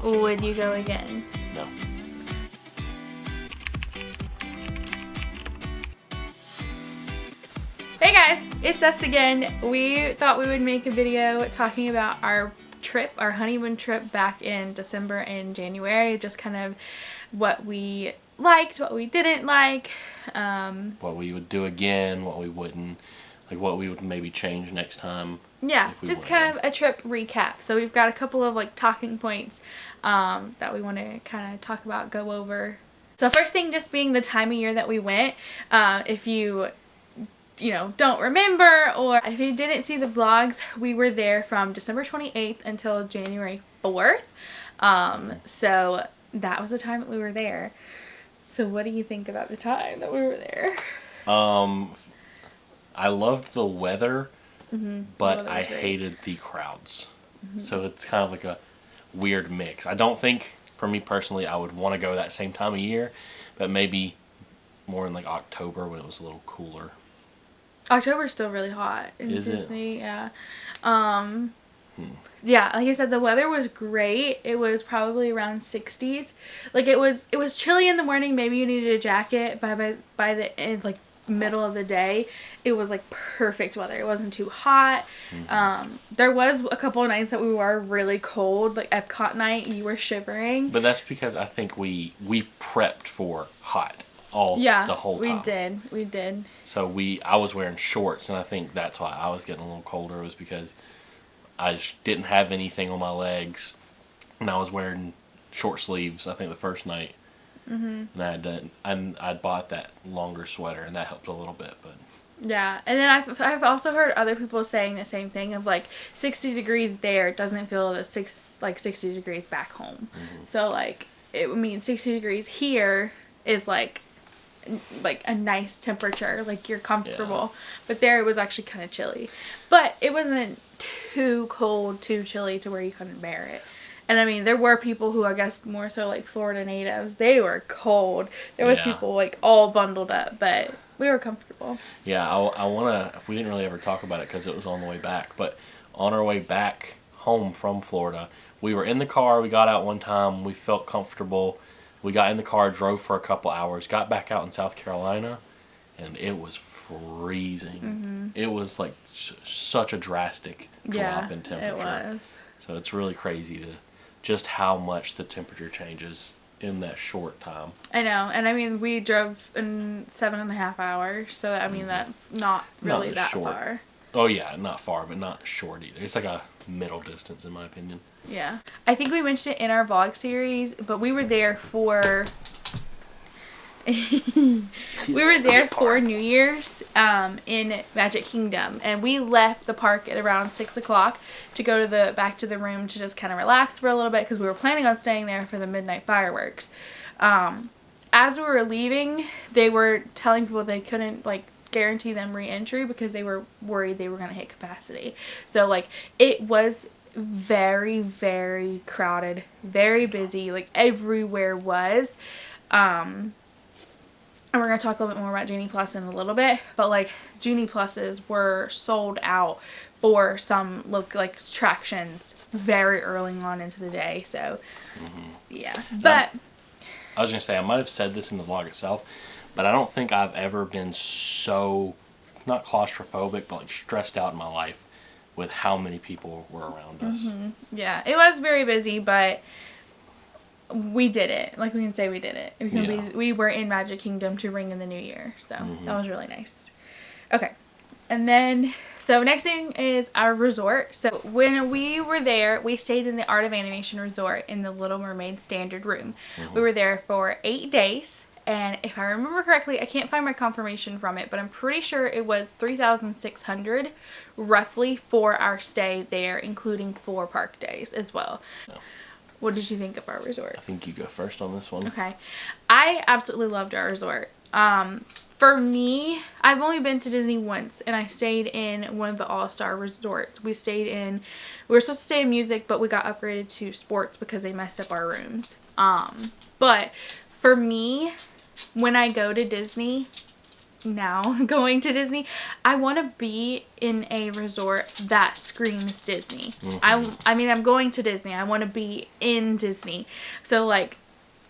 Would you go again? No. Hey guys, it's us again. We thought we would make a video talking about our trip, our honeymoon trip back in December and January. Just kind of what we liked, what we didn't like. What we would do again, what we wouldn't. Like what we would maybe change next time. Yeah, just kind of a trip recap. So we've got a couple of like talking points that we want to kind of talk about, go over. So first thing, just being the time of year that we went. If you don't remember, or if you didn't see the vlogs, we were there from December 28th until January 4th. So that was the time that we were there. So what do you think about the time that we were there? I loved the weather, but I great. hated the crowds. So it's kind of like a weird mix. I don't think, for me personally, I would want to go that same time of year, but maybe more in like October when it was a little cooler. October's still really hot in Is Disney, yeah. Yeah, like I said, the weather was great. It was probably around 60s. Like it was chilly in the morning. Maybe you needed a jacket. By the end, like middle of the day, it was like perfect weather. It wasn't too hot. There was a couple of nights that we were really cold, like Epcot night. You were shivering. But that's because I think we prepped for hot the whole time. We did. So I was wearing shorts, and I think that's why I was getting a little colder, was because I just didn't have anything on my legs, and I was wearing short sleeves. I think the first night, and I'd bought that longer sweater, and that helped a little bit. But yeah, and then I've also heard other people saying the same thing of like 60 degrees there doesn't feel the 60 degrees back home. So like it means 60 degrees here is like a nice temperature, like you're comfortable. But there it was actually kind of chilly, but it wasn't too cold, too chilly to where you couldn't bear it. And I mean, there were people who, I guess more so like Florida natives, they were cold. There was people like all bundled up, but we were comfortable. Yeah, I want to, we didn't really ever talk about it because it was on the way back, but on our way back home from Florida, we were in the car, we got out one time, we felt comfortable. We got in the car, drove for a couple hours, got back out in South Carolina, and it was freezing. It was like such a drastic drop in temperature. It was. So it's really crazy to just how much the temperature changes in that short time. I know, and I mean we drove in 7.5 hours, so I mean that's not really that far. Oh yeah, not far, but not short either. It's like a middle distance in my opinion. Yeah. I think we mentioned it in our vlog series, but we were there for New Year's in Magic Kingdom, and we left the park at around 6 o'clock to go to back to the room to just kind of relax for a little bit because we were planning on staying there for the midnight fireworks. As we were leaving, they were telling people they couldn't like guarantee them re-entry because they were worried they were going to hit capacity. So like it was very, very crowded, very busy, like everywhere was. And we're going to talk a little bit more about Genie Plus in a little bit, but like Genie Pluses were sold out for some like attractions very early on into the day. So yeah, but I was going to say, I might have said this in the vlog itself, but I don't think I've ever been so, not claustrophobic, but like stressed out in my life with how many people were around us. Yeah, it was very busy, but we did it. Like we can say we did it. We were in Magic Kingdom to ring in the new year, so that was really nice. Okay, and then so next thing is our resort. So when we were there, we stayed in the Art of Animation Resort in the Little Mermaid standard room. We were there for 8 days. And if I remember correctly, I can't find my confirmation from it, but I'm pretty sure it was $3,600 roughly for our stay there, including 4 park days as well. No. What did you think of our resort? I think you go first on this one. Okay. I absolutely loved our resort. For me, I've only been to Disney once, and I stayed in one of the all-star resorts. We were supposed to stay in music, but we got upgraded to sports because they messed up our rooms. But for me, when I go to Disney, now going to Disney. I want to be in a resort that screams Disney. I mean, I'm going to Disney. I want to be in Disney. So, like,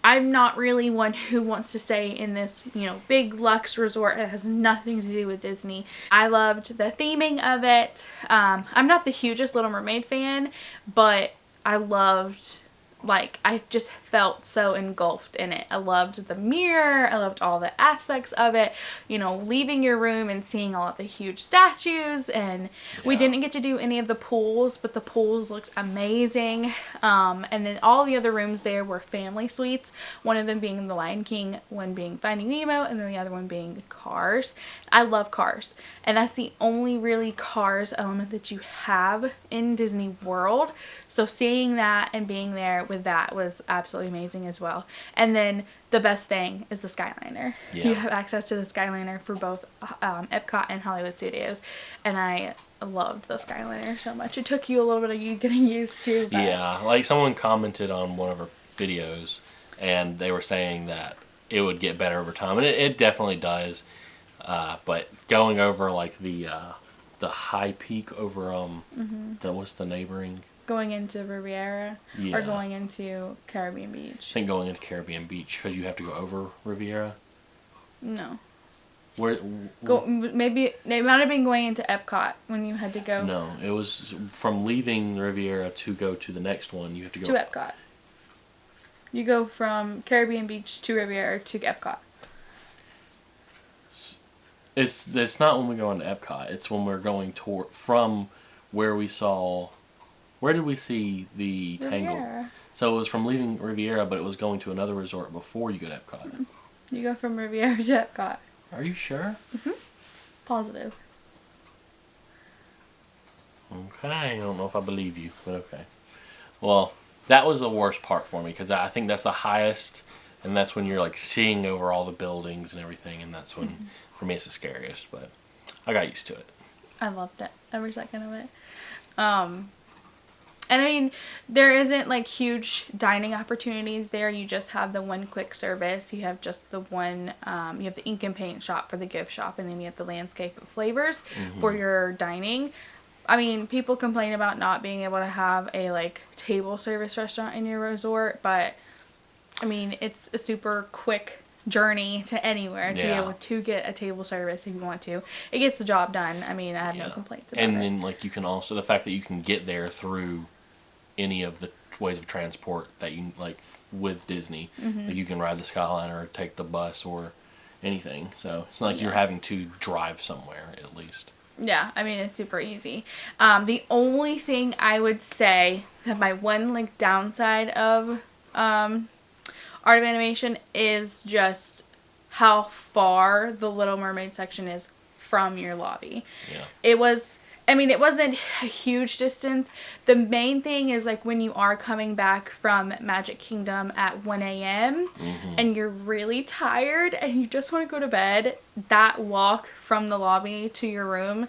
I'm not really one who wants to stay in this, big luxe resort that has nothing to do with Disney. I loved the theming of it. I'm not the hugest Little Mermaid fan, but I loved, I just felt so engulfed in it. I loved the mirror. I loved all the aspects of it. Leaving your room and seeing all of the huge statues. And we didn't get to do any of the pools, but the pools looked amazing. And then all the other rooms there were family suites. One of them being The Lion King, one being Finding Nemo, and then the other one being Cars. I love Cars. And that's the only really Cars element that you have in Disney World. So seeing that and being there with that was absolutely amazing as well. And then the best thing is the Skyliner. Yeah. You have access to the Skyliner for both Epcot and Hollywood Studios, and I loved the Skyliner so much. It took you a little bit of you getting used to. But Yeah, like someone commented on one of our videos, and they were saying that it would get better over time, and it definitely does. But going over like the high peak over what's the neighboring. Going into Riviera or going into Caribbean Beach? I think going into Caribbean Beach because you have to go over Riviera. No. Maybe it might have been going into Epcot when you had to go. No, it was from leaving Riviera to go to the next one. You have to go to Epcot. You go from Caribbean Beach to Riviera to Epcot. It's not when we go into Epcot. It's when we're going from where we saw. Where did we see the Tangled? So it was from leaving Riviera, but it was going to another resort before you go to Epcot. You go from Riviera to Epcot. Are you sure? Positive. Okay, I don't know if I believe you, but okay. Well, that was the worst part for me because I think that's the highest, and that's when you're like seeing over all the buildings and everything, and that's when, for me, it's the scariest. But I got used to it. I loved it, every second of it. And I mean, there isn't like huge dining opportunities there. You just have the one quick service. You have just the one, you have the ink and paint shop for the gift shop, and then you have the landscape of flavors for your dining. I mean, people complain about not being able to have a like table service restaurant in your resort, but I mean, it's a super quick journey to anywhere to be able to get a table service if you want to. It gets the job done. I mean, I have no complaints about it. And then like you can also, the fact that you can get there through any of the ways of transport that you like with Disney. Like you can ride the Skyliner or take the bus or anything. So it's not like you're having to drive somewhere at least. Yeah, I mean, it's super easy. The only thing I would say that my one like downside of Art of Animation is just how far the Little Mermaid section is from your lobby. Yeah. It wasn't a huge distance. The main thing is like when you are coming back from Magic Kingdom at 1 a.m. And you're really tired and you just want to go to bed, that walk from the lobby to your room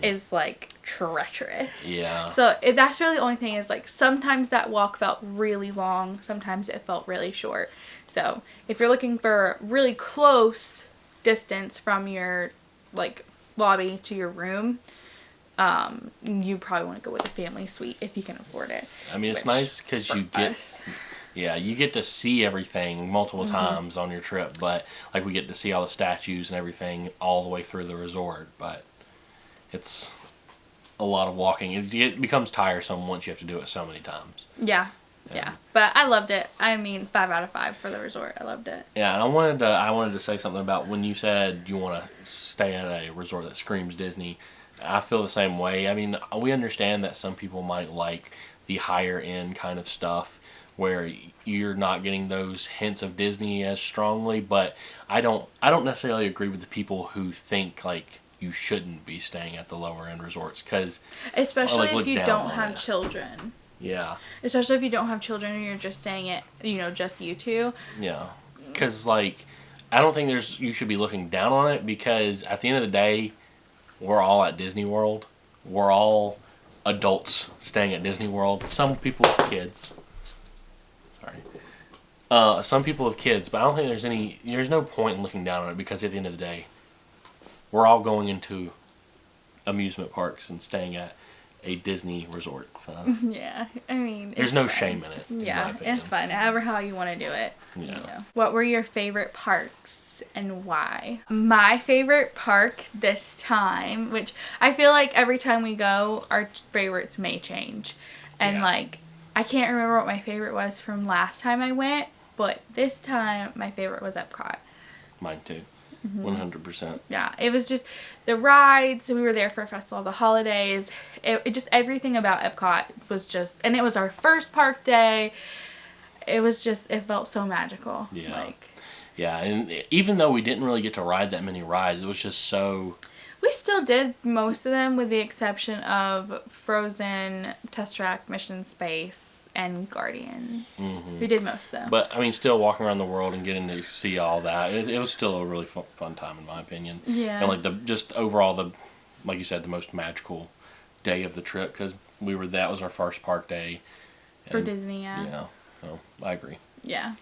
is like treacherous. Yeah. So that's really the only thing is like sometimes that walk felt really long, sometimes it felt really short. So if you're looking for really close distance from your like lobby to your room, you probably want to go with a family suite if you can afford it. I mean, it's nice because you get to see everything multiple times on your trip, but like we get to see all the statues and everything all the way through the resort, but it's a lot of walking. It becomes tiresome once you have to do it so many times. Yeah. But I loved it. I mean, 5 out of 5 for the resort. I loved it. Yeah, and I wanted to say something about when you said you want to stay at a resort that screams Disney. I feel the same way. I mean, we understand that some people might like the higher end kind of stuff where you're not getting those hints of Disney as strongly, but I don't necessarily agree with the people who think like you shouldn't be staying at the lower end resorts because especially if you don't have children. Yeah. Especially if you don't have children and you're just staying at, just you two. Yeah. Because like I don't think you should be looking down on it because at the end of the day, we're all at Disney World. We're all adults staying at Disney World. Some people have kids. Sorry. Some people have kids, but I don't think there's no point in looking down on it because at the end of the day, we're all going into amusement parks and staying at a Disney resort. So Yeah, I mean, there's it's no fun. shame in it. Yeah, it's fun. However, how you want to do it. Yeah. You know. What were your favorite parks and why? My favorite park this time, which I feel like every time we go, our favorites may change. And like, I can't remember what my favorite was from last time I went, but this time my favorite was Epcot. Mine too. 100%. Yeah, it was just the rides. We were there for Festival of the Holidays. It just, everything about Epcot was just, and it was our first park day. It was just, it felt so magical. Yeah. Like, yeah, and even though we didn't really get to ride that many rides, it was just so... we still did most of them with the exception of Frozen, Test Track, Mission Space, and Guardians. We did most of them. But, I mean, still walking around the world and getting to see all that, it was still a really fun time, in my opinion. Yeah. And, like, just overall, like you said, the most magical day of the trip, because that was our first park day. For Disney, yeah. Yeah, so I agree. Yeah.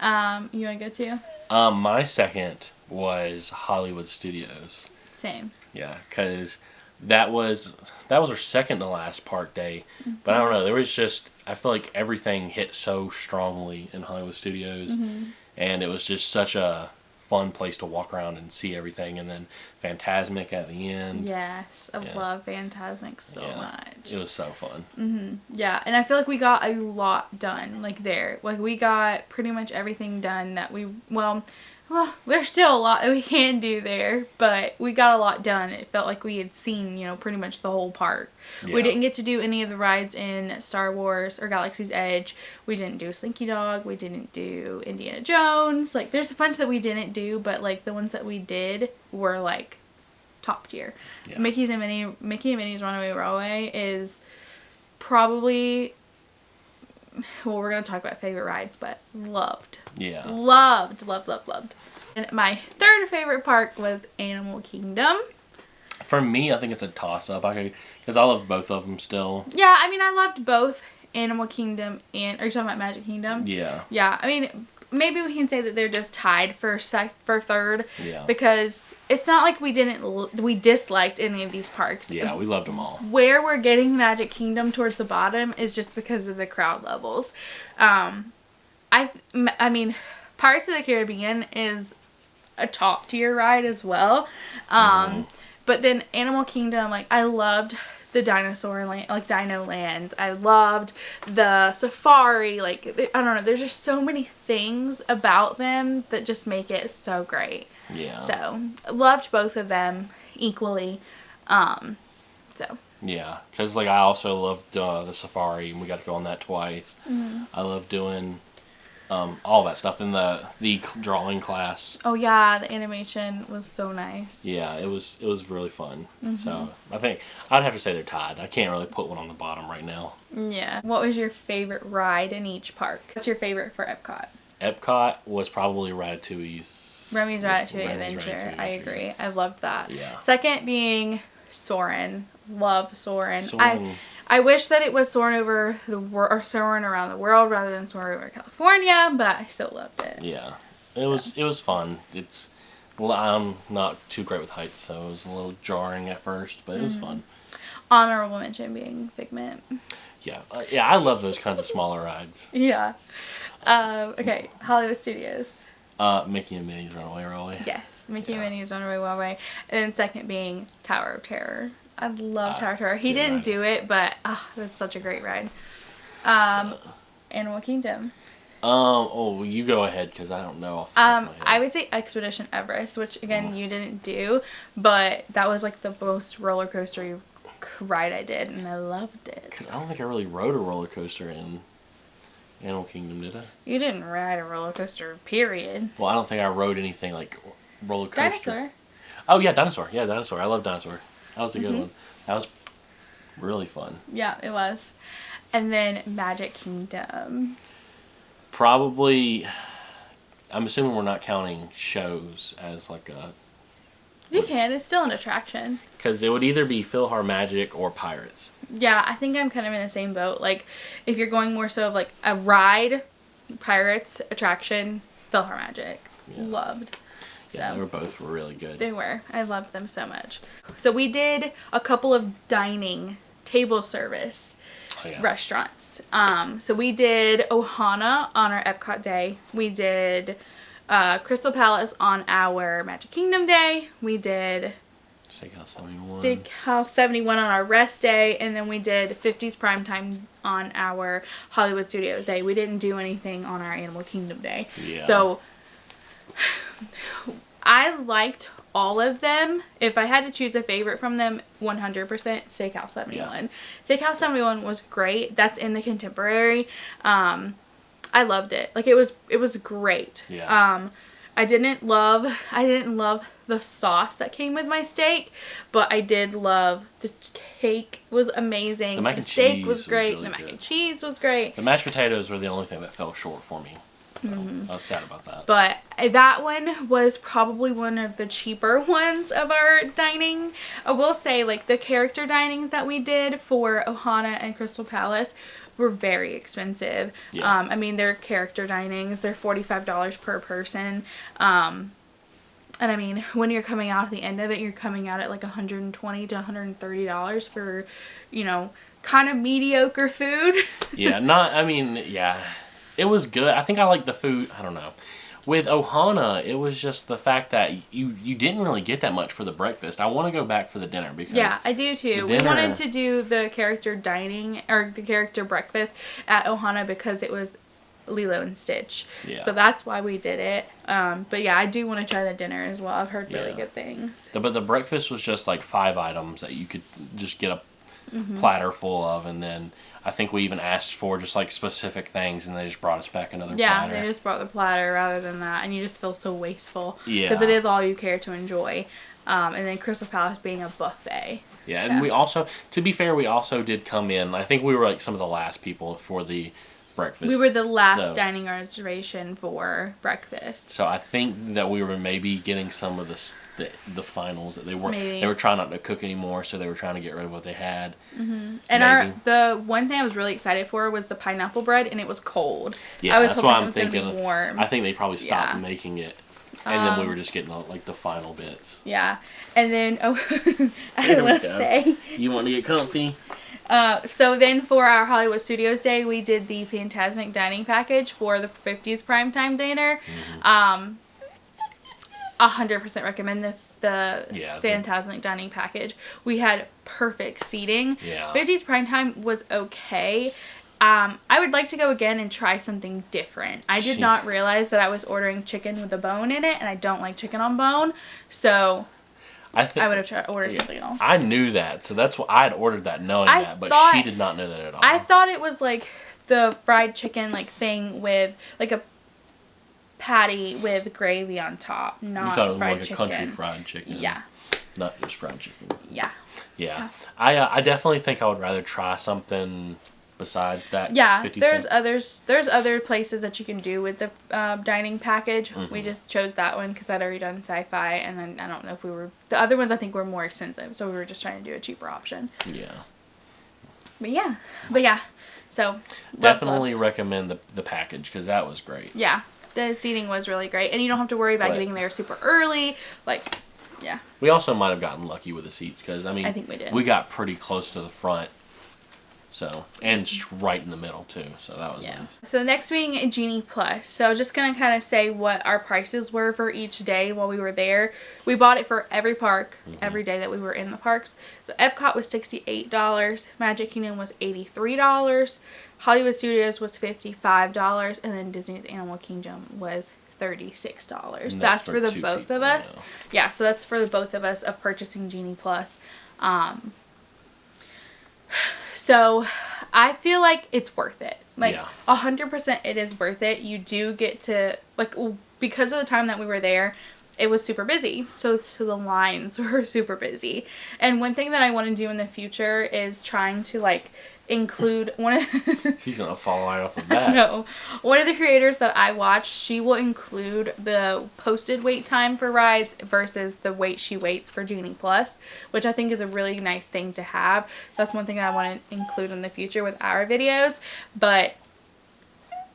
You want to go too? My second was Hollywood Studios. Same. Yeah, because that was our second to last park day. But I don't know, there was just, I feel like everything hit so strongly in Hollywood Studios. And it was just such a fun place to walk around and see everything. And then Fantasmic at the end. Yes, I love Fantasmic so much. It was so fun. Yeah, and I feel like we got a lot done, like there. Like we got pretty much everything done that well, there's still a lot that we can do there, but we got a lot done. It felt like we had seen, pretty much the whole park. Yeah. We didn't get to do any of the rides in Star Wars or Galaxy's Edge. We didn't do Slinky Dog. We didn't do Indiana Jones. Like, there's a bunch that we didn't do, but, like, the ones that we did were, like, top tier. Yeah. Mickey and Minnie's Runaway Railway is probably... well, we're going to talk about favorite rides, but loved. Yeah. Loved. And my third favorite park was Animal Kingdom. For me, I think it's a toss-up. Because I love both of them still. Yeah, I mean, I loved both Animal Kingdom and... are you talking about Magic Kingdom? Yeah. Yeah, I mean, maybe we can say that they're just tied for third. Yeah. Because it's not like we disliked any of these parks. Yeah, we loved them all. Where we're getting Magic Kingdom towards the bottom is just because of the crowd levels. I mean, Pirates of the Caribbean is a top tier ride as well. But then Animal Kingdom, like, I loved the dinosaur land, like Dino Land. I loved the safari. Like, I don't know, there's just so many things about them that just make it so great. Yeah. So, loved both of them equally. Yeah, because, like, I also loved the safari, and we got to go on that twice. I love doing all that stuff in the drawing class. Oh yeah, the animation was so nice. Yeah, it was really fun. So I think I'd have to say they're tied. I can't really put one on the bottom right now. Yeah. What was your favorite ride in each park? What's your favorite for Epcot? Epcot was probably Ratatouille's. Remy's Ratatouille Adventure. I agree. I loved that. Yeah. Second being Soarin'. Love Soarin'. Soarin'. I wish that it was Soarin' over or Soarin' around the world rather than Soarin' over California, but I still loved it. Yeah, it was fun. I'm not too great with heights, so it was a little jarring at first, but it was fun. Honorable mention being Figment. Yeah, I love those kinds of smaller rides. Yeah. Okay, Hollywood Studios. Mickey and Minnie's Runaway Railway. Yes, Mickey and Minnie's Runaway Railway. And then second being Tower of Terror. I love Tower of Terror. He didn't do it, but that's such a great ride. Animal Kingdom. Oh, you go ahead because I don't know off the top of my head. I would say Expedition Everest, which again you didn't do, but that was like the most roller coaster ride I did, and I loved it. Because I don't think I really rode a roller coaster in Animal Kingdom, did I? You didn't ride a roller coaster, period. Well, I don't think I rode anything like roller coaster. Dinosaur. Oh yeah, Dinosaur. Yeah, Dinosaur. I love Dinosaur. That was a good one. That was really fun. Yeah, it was. And then Magic Kingdom. Probably, I'm assuming we're not counting shows as like a... You can. It's still an attraction. Because it would either be PhilharMagic or Pirates. Yeah, I think I'm kind of in the same boat. Like, if you're going more so of like a ride, Pirates, attraction, PhilharMagic. Yeah. Loved. Yeah, So they were both really good. they were. I loved them so much. So we did a couple of dining table service restaurants. So we did Ohana on our Epcot day. We did Crystal Palace on our Magic Kingdom day. We did Steakhouse 71 on our rest day, and then we did 50s Primetime on our Hollywood Studios day. We didn't do anything on our Animal Kingdom day. Yeah. So I liked all of them. If I had to choose a favorite from them, 100% Steakhouse 71. Yeah. Steakhouse 71 was great. That's in the Contemporary. I loved it. Like, it was great. Yeah. I didn't love the sauce that came with my steak, but I did love the cake. Was amazing. The mac and steak cheese was great. really the mac good. And cheese was great. The mashed potatoes were the only thing that fell short for me. So I was sad about that. But that one was probably one of the cheaper ones of our dining. I will say, like, the character dinings that we did for Ohana and Crystal Palace were very expensive. Yeah. I mean, they're character dinings. They're $45 per person. And I mean, when you're coming out at the end of it, you're coming out at like $120 to $130 for, kind of mediocre food. Yeah. It was good. I think I liked the food. I don't know. With Ohana, it was just the fact that you didn't really get that much for the breakfast. I want to go back for the dinner because I do too. We wanted to do the character dining or the character breakfast at Ohana because it was Lilo and Stitch. Yeah. So that's why we did it. But yeah, I do want to try the dinner as well. I've heard really good things. But the breakfast was just like 5 items that you could just get a platter full of, and then I think we even asked for just like specific things, and they just brought us back another platter. Yeah, they just brought the platter rather than that, and you just feel so wasteful. Yeah. Because it is all you care to enjoy. And then Crystal Palace being a buffet. Yeah, so. And we also, to be fair, we also did come in, I think we were like some of the last people for the breakfast. We were the last dining reservation for breakfast. So I think that we were maybe getting some of the finals that they were trying not to cook anymore, so they were trying to get rid of what they had. Mm-hmm. And the one thing I was really excited for was the pineapple bread, and it was cold. Yeah, I was that's hoping why I'm it was thinking. Gonna be warm. I think they probably stopped making it, and then we were just getting the final bits. Yeah, and then I will say, you want to get comfy. So then for our Hollywood Studios day, we did the Fantastic Dining Package for the 50s Primetime dinner. 100% recommend the Fantastic Dining Package. We had perfect seating. Yeah. 50s Primetime was okay. I would like to go again and try something different. I did not realize that I was ordering chicken with a bone in it, and I don't like chicken on bone. So I would have ordered something else. I knew that, so that's why I had ordered that knowing that, but she did not know that at all. I thought it was like the fried chicken thing with like a patty with gravy on top, not you thought it was fried like chicken. a country fried chicken. Yeah. Not just fried chicken. Yeah. Yeah. So. I definitely think I would rather try something besides that. Yeah, 50 there's cent. there's other places that you can do with the dining package. Mm-hmm. We just chose that one because I'd already done Sci-Fi, and then I don't know if the other ones I think were more expensive, so we were just trying to do a cheaper option. Yeah. But yeah, so definitely recommend the package because that was great. Yeah, the seating was really great, and you don't have to worry about getting there super early. Yeah. We also might have gotten lucky with the seats because I think we did. We got pretty close to the front. So, and right in the middle too, so that was nice. So next being Genie Plus. So just going to kind of say what our prices were for each day while we were there. We bought it for every park, every day that we were in the parks. So Epcot was $68, Magic Kingdom was $83, Hollywood Studios was $55, and then Disney's Animal Kingdom was $36. That's for the both of us. Yeah, so that's for the both of us of purchasing Genie Plus. So I feel like it's worth it. 100% it is worth it. You do get to, because of the time that we were there, it was super busy. So the lines were super busy. And one thing that I want to do in the future is trying to, include one of she's gonna fall right off the bat. No, one of the creators that I watch, she will include the posted wait time for rides versus the wait she waits for Genie Plus, which I think is a really nice thing to have. So that's one thing that I want to include in the future with our videos. But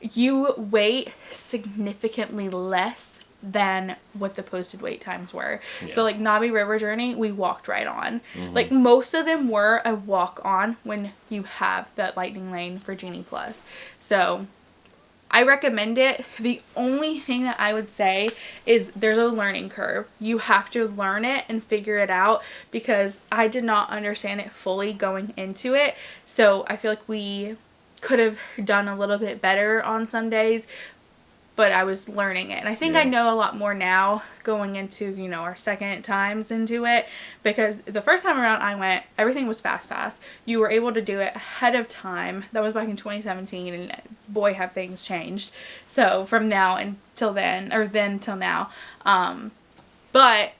you wait significantly less than what the posted wait times were. Yeah. So like Navi River Journey, we walked right on. Like most of them were a walk on when you have that lightning lane for Genie Plus. So I recommend it. The only thing that I would say is there's a learning curve. You have to learn it and figure it out, because I did not understand it fully going into it. So I feel like we could have done a little bit better on some days, but I was learning it. And I think I know a lot more now going into, you know, our second times into it, because the first time around I went, everything was fast. You were able to do it ahead of time. That was back in 2017, and boy, have things changed. So from now until then, or then till now. But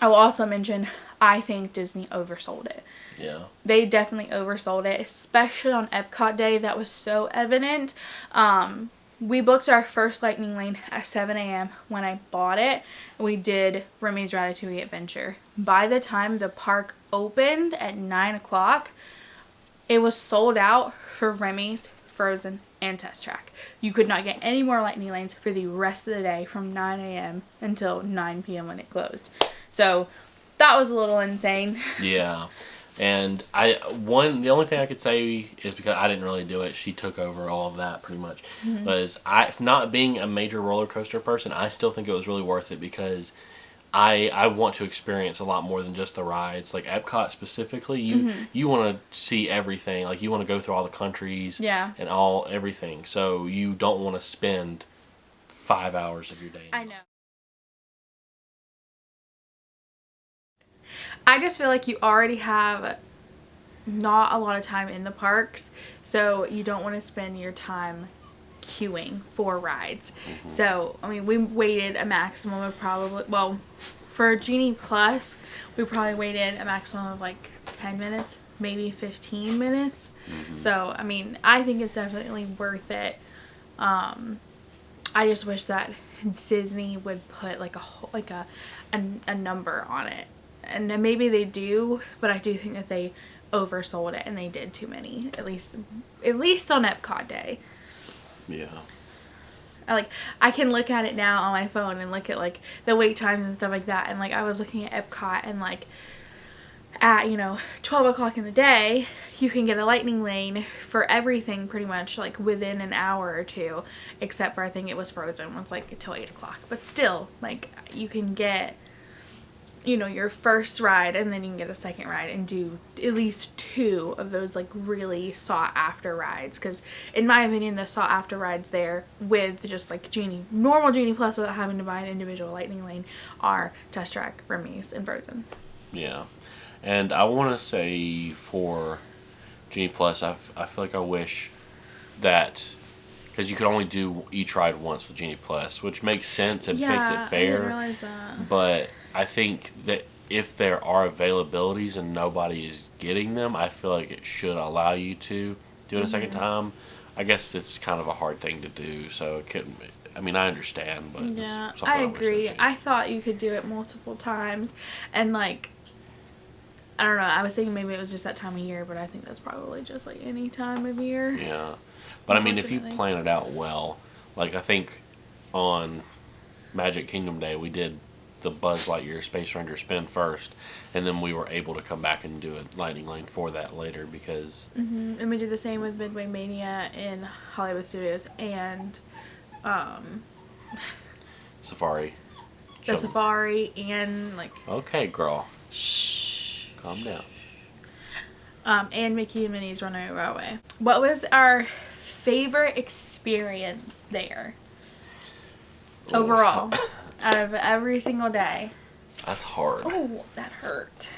I will also mention, I think Disney oversold it. Yeah. They definitely oversold it, especially on Epcot Day. That was so evident. We booked our first lightning lane at 7 a.m. when I bought it. We did Remy's Ratatouille Adventure. By the time the park opened at 9 o'clock, it was sold out for Remy's, Frozen, and Test Track. You could not get any more lightning lanes for the rest of the day from 9 a.m. until 9 p.m. when it closed. So that was a little insane. Yeah. And the only thing I could say is, because I didn't really do it, she took over all of that pretty much. Was not being a major roller coaster person, I still think it was really worth it, because I want to experience a lot more than just the rides. Like Epcot specifically, you want to see everything. Like you want to go through all the countries and everything. So you don't want to spend 5 hours of your day. I know. I just feel like you already have not a lot of time in the parks, so you don't want to spend your time queuing for rides. So, I mean, we waited a maximum of probably, well, for Genie Plus, we probably waited a maximum of like 10 minutes, maybe 15 minutes. So, I mean, I think it's definitely worth it. I just wish that Disney would put like a number on it. And then maybe they do, but I do think that they oversold it and they did too many, at least on Epcot Day. Yeah. I can look at it now on my phone and look at like the wait times and stuff like that, and like I was looking at Epcot, and like at 12 o'clock in the day you can get a lightning lane for everything pretty much like within an hour or two, except for I think it was Frozen, it's like until 8 o'clock, but still like you can get your first ride, and then you can get a second ride and do at least 2 of those like really sought after rides, because in my opinion the sought after rides there with just like normal Genie Plus without having to buy an individual lightning lane are Test Track, Remy's, and Frozen. Yeah. And I want to say for Genie Plus, I feel like I wish that, because you could only do each ride once with Genie Plus, which makes sense. It makes it fair. I didn't realize that. But I think that if there are availabilities and nobody is getting them, I feel like it should allow you to do it a second time. I guess it's kind of a hard thing to do, so it couldn't. I mean, I understand, but yeah, it's something I agree. wish I thought you could do it multiple times, and like I don't know. I was thinking maybe it was just that time of year, but I think that's probably just like any time of year. Yeah, but I mean, if you plan it out well, like I think on Magic Kingdom Day we did the Buzz Lightyear Space Ranger spin first, and then we were able to come back and do a lightning lane for that later because. And we did the same with Midway Mania in Hollywood Studios and Safari. The Safari and like. Okay, girl. Shh. Calm down. And Mickey and Minnie's Runaway Railway. What was our favorite experience there? Overall, out of every single day. That's hard. Oh, that hurt.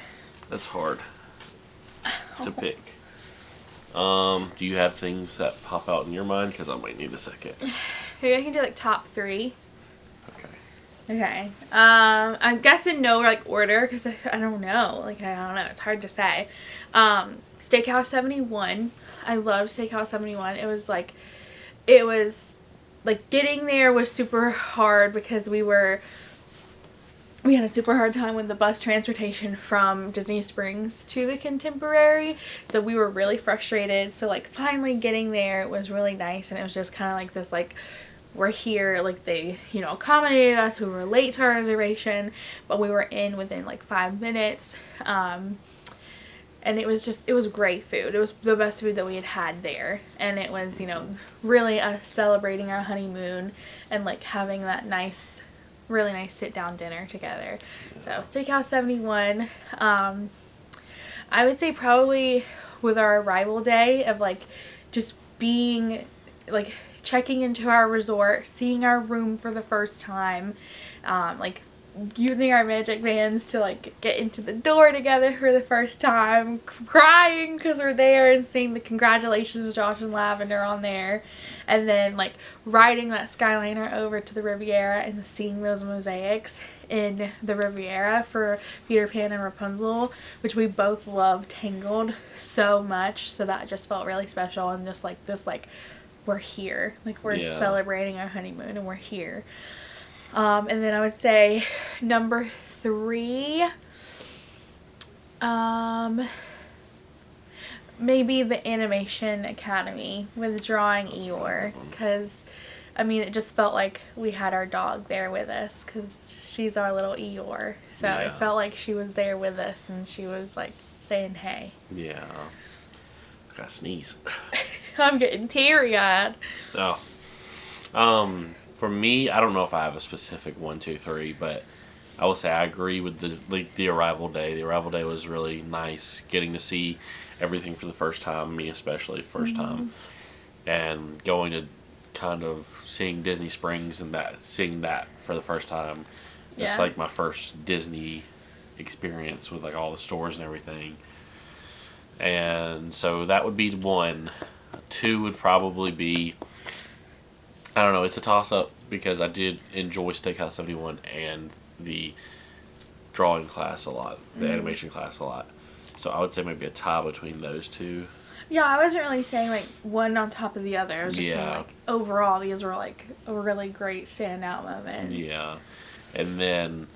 That's hard to pick. Do you have things that pop out in your mind? Because I might need a second. Maybe I can do like top 3. Okay. Okay. I'm guessing no like order because I don't know. Like I don't know. It's hard to say. Steakhouse 71. I loved Steakhouse 71. It was like getting there was super hard because we had a super hard time with the bus transportation from Disney Springs to the Contemporary, so we were really frustrated. So like finally getting there was really nice, and it was just kind of like this like we're here. Like, they, accommodated us. We were late to our reservation, but we were in within like 5 minutes. And it was great food. It was the best food that we had there. And it was, really us celebrating our honeymoon and like having that really nice sit down dinner together. So Steakhouse 71. I would say probably with our arrival day of like just being like checking into our resort, seeing our room for the first time, like using our magic bands to like get into the door together for the first time, crying because we're there and seeing the congratulations Josh and Lavender on there, and then like riding that Skyliner over to the Riviera and seeing those mosaics in the Riviera for Peter Pan and Rapunzel, which we both love Tangled so much, so that just felt really special. And just like this, like, we're here, like we're celebrating our honeymoon and we're here. And then I would say number 3, maybe the Animation Academy with drawing Eeyore, because, I mean, it just felt like we had our dog there with us, because she's our little Eeyore, so it felt like she was there with us, and she was, like, saying hey. Yeah. I gotta sneeze. I'm getting teary-eyed. Oh. For me, I don't know if I have a specific 1, 2, 3, but I will say I agree with the arrival day. The arrival day was really nice, getting to see everything for the first time, me especially, first time, and going to kind of seeing Disney Springs and seeing that for the first time. It's like my first Disney experience with like all the stores and everything. And so that would be 1. 2 would probably be, I don't know, it's a toss-up because I did enjoy Steakhouse 71 and the drawing class a lot, the animation class a lot. So I would say maybe a tie between those 2. Yeah, I wasn't really saying like one on top of the other. I was just saying like overall these were like really great standout moments. Yeah. And then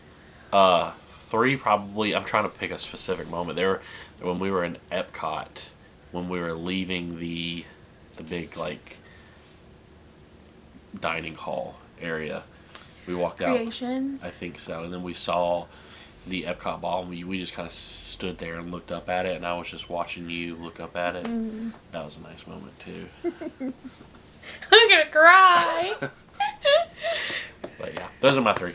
3 probably, I'm trying to pick a specific moment. There were when we were in Epcot, when we were leaving the big like dining hall area. We walked Creations. out. I think so. And then we saw the Epcot ball, and we just kind of stood there and looked up at it, and I was just watching you look up at it. That was a nice moment too. I'm gonna cry. But yeah, those are my 3.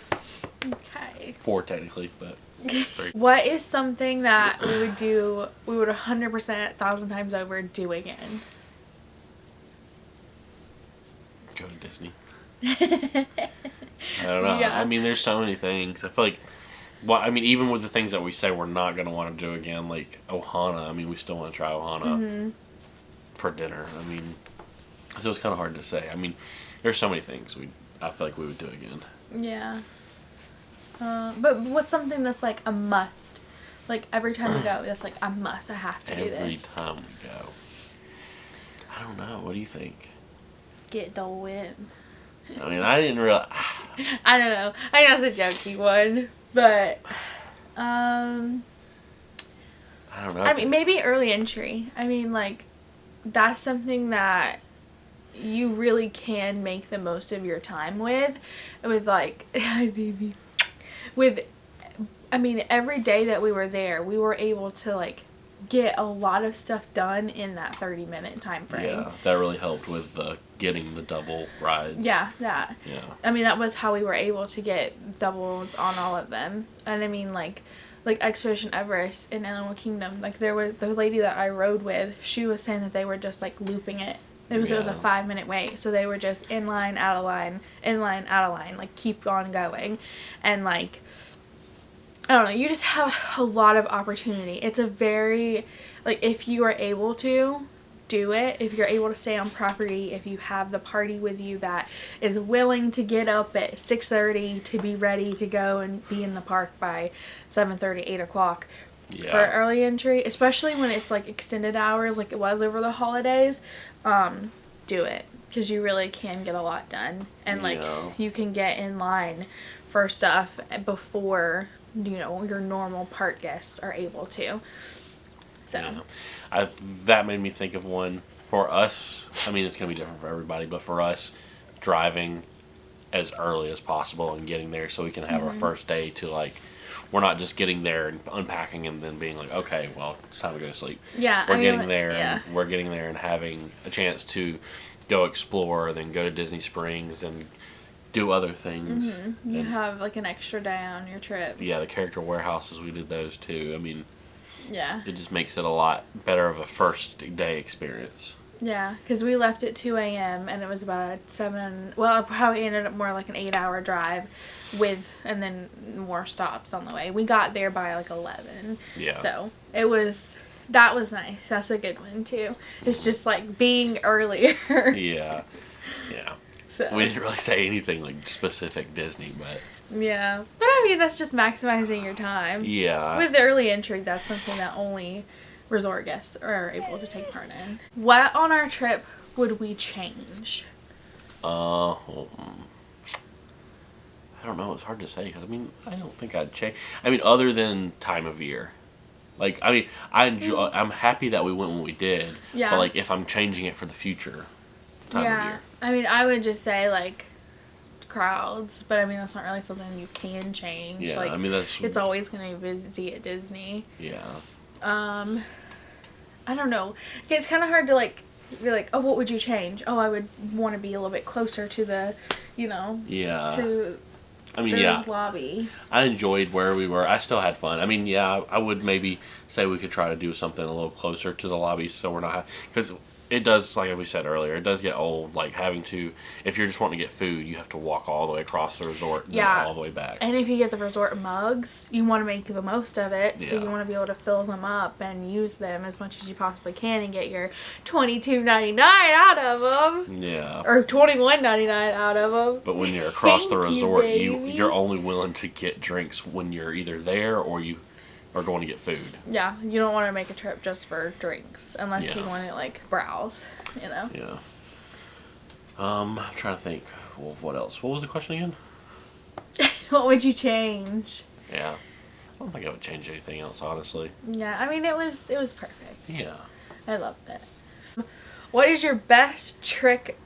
Okay. 4 technically, but 3. What is something that we would 100%, 1,000 times over do again? Go to Disney. I don't know. Yeah. I mean, there's so many things. I feel like, even with the things that we say we're not going to want to do again, like Ohana, I mean, we still want to try Ohana for dinner. I mean, so it's kind of hard to say. I mean, there's so many things I feel like we would do again. Yeah. But what's something that's like a must? Like every time we go, that's like a must. I have to do this. Every time we go. I don't know. What do you think? Get the win. I mean, I didn't really. I don't know. I guess a jokey one, but I don't know. I mean, maybe early entry. I mean, like that's something that you really can make the most of your time with like I mean, every day that we were there, we were able to like get a lot of stuff done in that 30-minute time frame. Yeah, that really helped with getting the double rides. Yeah, that. Yeah. I mean, that was how we were able to get doubles on all of them. And I mean, like Expedition Everest in Animal Kingdom, like there was the lady that I rode with, she was saying that they were just like looping it. It was a 5-minute wait, so they were just in line, out of line, in line, out of line, like keep on going. And like, I don't know, you just have a lot of opportunity. It's a very, like, if you are able to do it, if you're able to stay on property, if you have the party with you that is willing to get up at 6:30 to be ready to go and be in the park by 7:30, 8 o'clock for early entry, especially when it's like extended hours like it was over the holidays, do it, because you really can get a lot done. And like you can get in line for stuff before your normal park guests are able to. So that made me think of one for us. I mean, it's gonna be different for everybody, but for us, driving as early as possible and getting there so we can have our first day to like. We're not just getting there and unpacking and then being like, okay, well, it's time to go to sleep. Yeah, we're getting there. And we're getting there and having a chance to go explore, then go to Disney Springs and do other things. You have like an extra day on your trip. Yeah, the character warehouses, we did those too. I mean, yeah, it just makes it a lot better of a first day experience. Yeah, because we left at 2 a.m. and it was about it probably ended up more like an 8-hour drive and then more stops on the way. We got there by like 11. Yeah. So that was nice. That's a good one too. It's just like being earlier. Yeah. Yeah. So. We didn't really say anything like specific Disney, but. Yeah. But I mean, that's just maximizing your time. Yeah. With early entry, that's something that only resort guests are able to take part in. What on our trip would we change? I don't know. It's hard to say because I mean I don't think I'd change. I mean other than time of year, like I mean I enjoy. I'm happy that we went when we did. Yeah. But like if I'm changing it for the future, time of year. I mean I would just say like crowds, but I mean that's not really something you can change. Yeah. Like, I mean it's always gonna be busy at Disney. Yeah. I don't know. It's kind of hard to like be like, oh, what would you change? Oh, I would want to be a little bit closer to the, Yeah. to I mean, the lobby. I enjoyed where we were. I still had fun. I mean, yeah, I would maybe say we could try to do something a little closer to the lobby so we're not... Because it does, like we said earlier, it does get old, like having to... If you're just wanting to get food, you have to walk all the way across the resort and then all the way back. And if you get the resort mugs, you want to make the most of it. So you want to be able to fill them up and use them as much as you possibly can and get your $22.99 out of them. Yeah. Or $21.99 out of them. But when you're across the resort, baby. you're only willing to get drinks when you're either there or you are going to get food. Yeah, you don't want to make a trip just for drinks unless you want to like browse, Yeah. I'm trying to think. Well, what else? What was the question again? What would you change? Yeah. I don't think I would change anything else, honestly. Yeah, I mean it was perfect. Yeah. I loved it. What is your best trick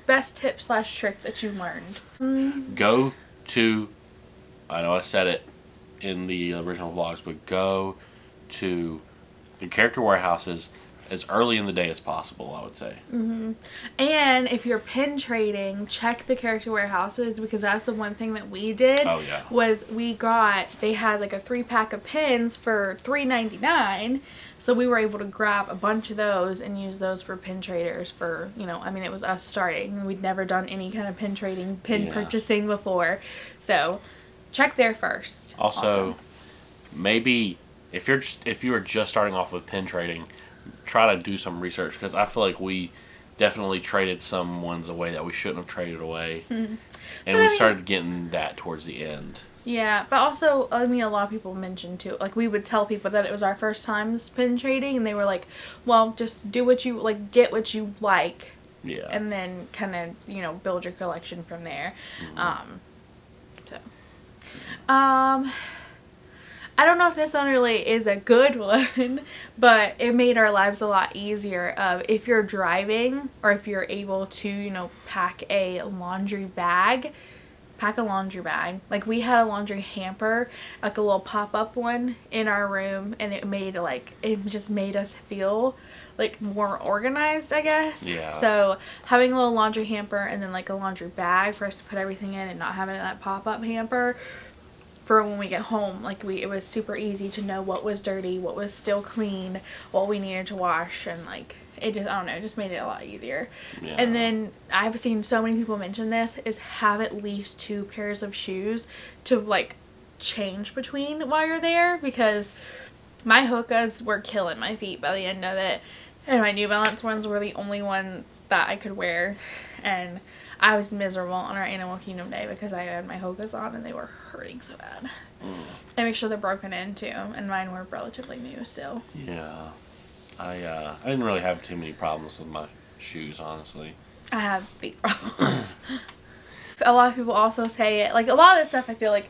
best tip / trick that you learned? Go to, I know I said it in the original vlogs, but go to the character warehouses as early in the day as possible, I would say. Mm-hmm. And if you're pin trading, check the character warehouses because that's the one thing that we did. Oh, yeah. Was they had like a 3-pack of pins for $3.99. So we were able to grab a bunch of those and use those for pin traders for, I mean, it was us starting. We'd never done any kind of pin trading, purchasing before. So check there first. Also, maybe if you are just starting off with pin trading, try to do some research because I feel like we definitely traded some ones away that we shouldn't have traded away. Mm-hmm. And we started getting that towards the end. Yeah, but also, I mean, a lot of people mentioned too, like we would tell people that it was our first time pin trading and they were like, well, just do what you, like, get what you like. Yeah. And then kind of, build your collection from there. Mm-hmm. I don't know if this one really is a good one, but it made our lives a lot easier if you're driving or if you're able to, pack a laundry bag. Like we had a laundry hamper, like a little pop-up one in our room, and it just made us feel like more organized, I guess. Yeah. So having a little laundry hamper and then like a laundry bag for us to put everything in and not having that pop-up hamper for when we get home, it was super easy to know what was dirty, what was still clean, what we needed to wash, and it just, I don't know, it just made it a lot easier. Yeah. And then I've seen so many people mention this, is have at least 2 pairs of shoes to change between while you're there, because my Hokas were killing my feet by the end of it, and my New Balance ones were the only ones that I could wear, and I was miserable on our Animal Kingdom day because I had my Hokas on and they were hurting so bad. And make sure they're broken in too, and mine were relatively new still. Yeah. I didn't really have too many problems with my shoes, honestly. I have big problems. A lot of people also say it. Like, a lot of this stuff I feel like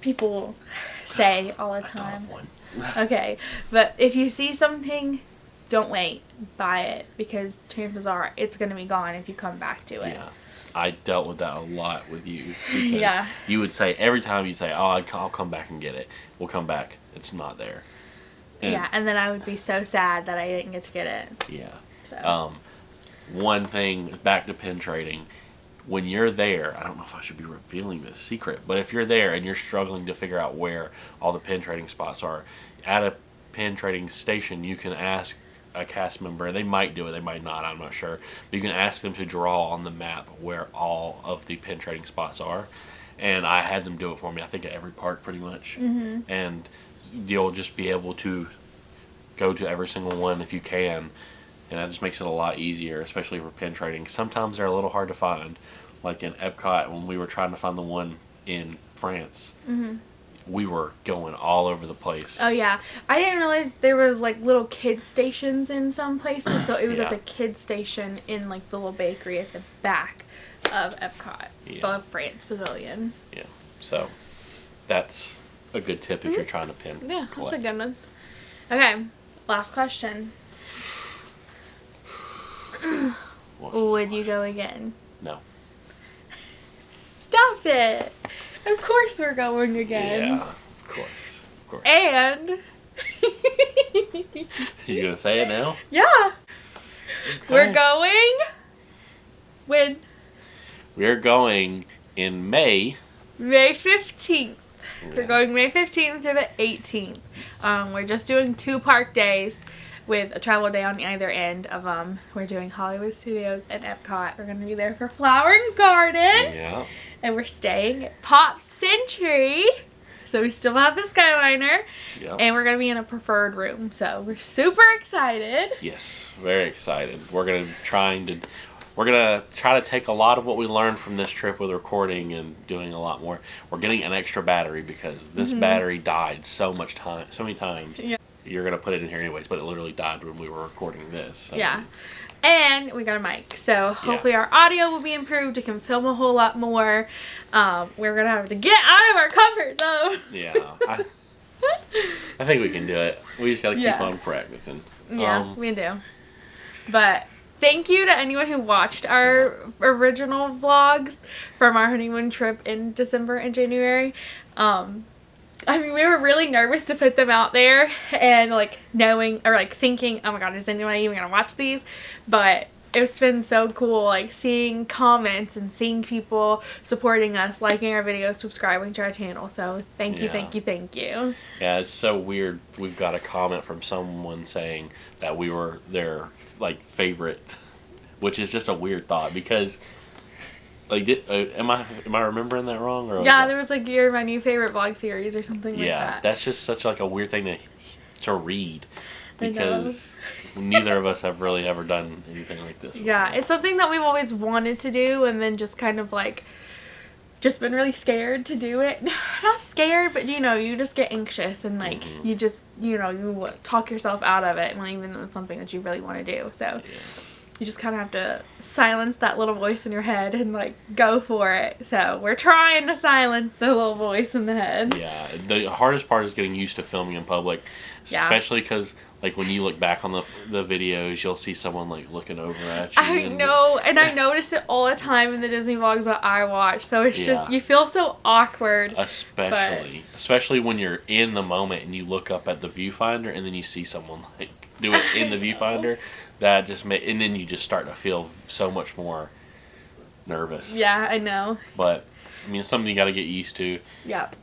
people say all the time. I thought of one. Okay. But if you see something don't wait. Buy it, because chances are it's going to be gone if you come back to it. Yeah. I dealt with that a lot with you. Because Yeah. you would say, every time you say, oh, I'll come back and get it. We'll come back. It's not there. And, yeah, and then I would be so sad that I didn't get to get it. Yeah. So. One thing, back to pin trading, when you're there, I don't know if I should be revealing this secret, but if you're there and you're struggling to figure out where all the pin trading spots are, at a pin trading station, you can ask a cast member. They might do it, they might not, I'm not sure. But you can ask them to draw on the map where all of the pin trading spots are. And I had them do it for me, I think at every park pretty much. Mm-hmm. And you'll just be able to go to every single one if you can. And that just makes it a lot easier, especially for pin trading. Sometimes they're a little hard to find. Like in Epcot, when we were trying to find the one in France, we were going all over the place. Oh, yeah. I didn't realize there was, like, little kid stations in some places. So it was at the kid station in, like, the little bakery at the back of Epcot. The France Pavilion. Yeah. So that's a good tip if you're trying to pin. Yeah, collect. that's a good one. Okay, last question. Would you go again? No. Stop it! Of course we're going again. Yeah, of course. Of course. And... You gonna say it now? Yeah. Okay. We're going... When? We're going in May. May 15th. Yeah. We're going May 15th to the 18th. We're just doing 2 park days with a travel day on either end of them. We're doing Hollywood Studios and Epcot. We're going to be there for Flower and Garden. Yeah. And we're staying at Pop Century. So we still have the Skyliner. Yep. And we're going to be in a preferred room. So we're super excited. Yes, very excited. We're gonna try to take a lot of what we learned from this trip with recording and doing a lot more. We're getting an extra battery because this battery died so many times. Yeah. You're gonna put it in here anyways, but it literally died when we were recording this. So. Yeah. And we got a mic. So hopefully our audio will be improved. We can film a whole lot more. We're going to have to get out of our comfort zone. Yeah. I think we can do it. We just got to keep on practicing. Yeah, we do. But thank you to anyone who watched our original vlogs from our honeymoon trip in December and January. I mean, we were really nervous to put them out there and, like, knowing, or, like, thinking, oh my god, is anyone even gonna watch these? But it's been so cool, like, seeing comments and seeing people supporting us, liking our videos, subscribing to our channel. So, thank you, thank you, thank you. Yeah, it's so weird. We've got a comment from someone saying that we were their, like, favorite, which is just a weird thought because... Like, am I remembering that wrong? Or yeah, there was like, you're my new favorite vlog series or something like that. Yeah, that's just such like a weird thing to read because neither of us have really ever done anything like this before. Yeah, it's something that we've always wanted to do and then just kind of like, just been really scared to do it. Not scared, but you know, you just get anxious and like, you just, you know, you talk yourself out of it when even though it's something that you really want to do. So. Yeah. You just kind of have to silence that little voice in your head and, like, go for it. So, we're trying to silence the little voice in the head. Yeah. The hardest part is getting used to filming in public. Especially because, like, when you look back on the videos, you'll see someone, like, looking over at you. I know. And I notice it all the time in the Disney vlogs that I watch. So, it's just, you feel so awkward. Especially when you're in the moment and you look up at the viewfinder and then you see someone, like, do it in the viewfinder. That just and then you just start to feel so much more nervous. Yeah, I know. But I mean, it's something you got to get used to. Yep.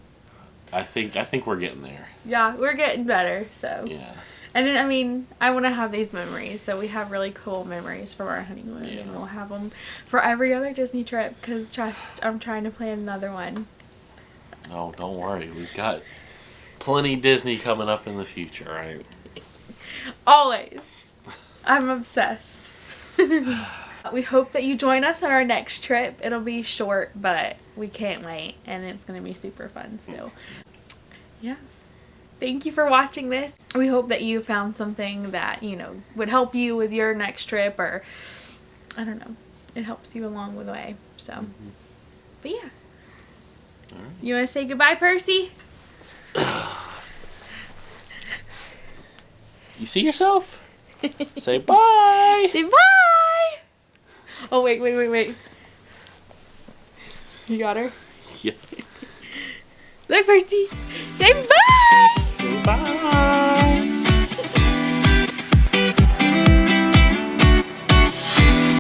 I think we're getting there. Yeah, we're getting better. So. Yeah. And then, I mean, I want to have these memories. So we have really cool memories from our honeymoon, and we'll have them for every other Disney trip. Because trust, I'm trying to plan another one. No, don't worry. We've got plenty Disney coming up in the future, right? Always. I'm obsessed. We hope that you join us on our next trip. It'll be short, but we can't wait. And it's going to be super fun still. Yeah. Thank you for watching this. We hope that you found something that, you know, would help you with your next trip. Or, I don't know. It helps you along the way. So, but yeah. All right. You want to say goodbye, Percy? You see yourself? Say bye. Say bye. Oh, wait. You got her? Yeah. Look, Percy. Say bye. Say bye.